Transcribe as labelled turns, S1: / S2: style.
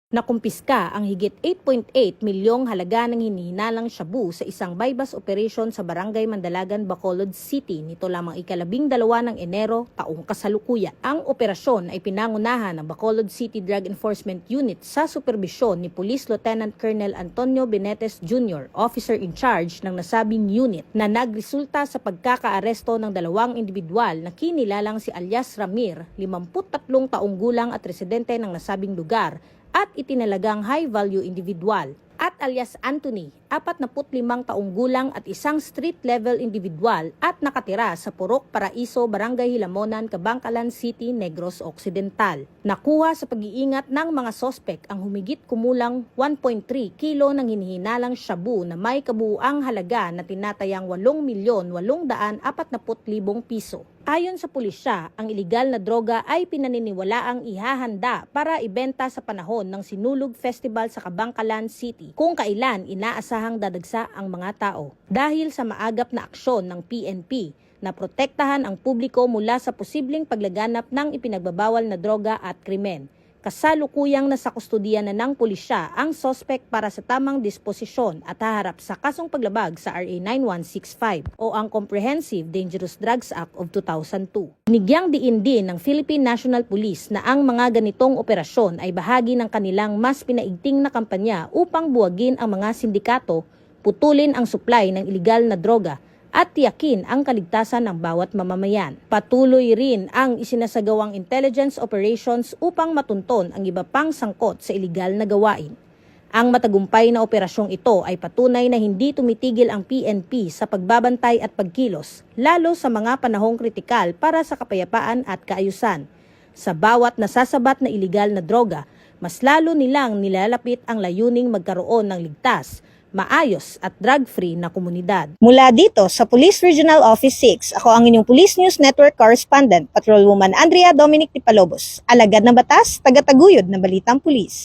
S1: Nakumpiska ang higit 8.8 milyong halaga ng hinihinalang shabu sa isang bypass operation sa Barangay Mandalagan, Bacolod City nito lamang ika-12 ng Enero taong kasalukuyan. Ang operasyon ay pinangunahan ng Bacolod City Drug Enforcement Unit sa superbisyon ni Police Lieutenant Colonel Antonio Benetes Jr., officer in charge ng nasabing unit, na nagresulta sa pagkakaaresto ng dalawang individual na kinilalang si alias Ramir, 53 taong gulang at residente ng nasabing lugar, at itinalagang high-value individual, at alias Anthony, 45 taong gulang at isang street-level individual at nakatira sa Purok Paraiso, Barangay Hilamonan, Cabangcalan City, Negros Occidental. Nakuha sa pag-iingat ng mga sospek ang humigit kumulang 1.3 kilo ng hinihinalang shabu na may kabuuang halaga na tinatayang 8,840,000 piso. Ayon sa pulisya, ang iligal na droga ay pinaniniwalaang ihahanda para ibenta sa panahon ng Sinulog Festival sa Cabangcalan City, kung kailan inaasahang dadagsa ang mga tao. Dahil sa maagap na aksyon ng PNP na protektahan ang publiko mula sa posibleng paglaganap ng ipinagbabawal na droga at krimen, kasalukuyang nasa kustodiya na ng pulisya ang sospek para sa tamang disposisyon at haharap sa kasong paglabag sa RA 9165 o ang Comprehensive Dangerous Drugs Act of 2002. Binigyang diin din ng Philippine National Police na ang mga ganitong operasyon ay bahagi ng kanilang mas pinaigting na kampanya upang buwagin ang mga sindikato, putulin ang supply ng iligal na droga, at tiyakin ang kaligtasan ng bawat mamamayan. Patuloy rin ang isinasagawang intelligence operations upang matunton ang iba pang sangkot sa iligal na gawain. Ang matagumpay na operasyong ito ay patunay na hindi tumitigil ang PNP sa pagbabantay at pagkilos, lalo sa mga panahong kritikal para sa kapayapaan at kaayusan. Sa bawat nasasabat na iligal na droga, mas lalo nilang nilalapit ang layuning magkaroon ng ligtas, maayos at drug-free na komunidad.
S2: Mula dito sa Police Regional Office 6, ako ang inyong Police News Network Correspondent, Patrolwoman Andrea Dominic Tipalobos. Alagad ng batas, tagataguyod ng balitang pulis.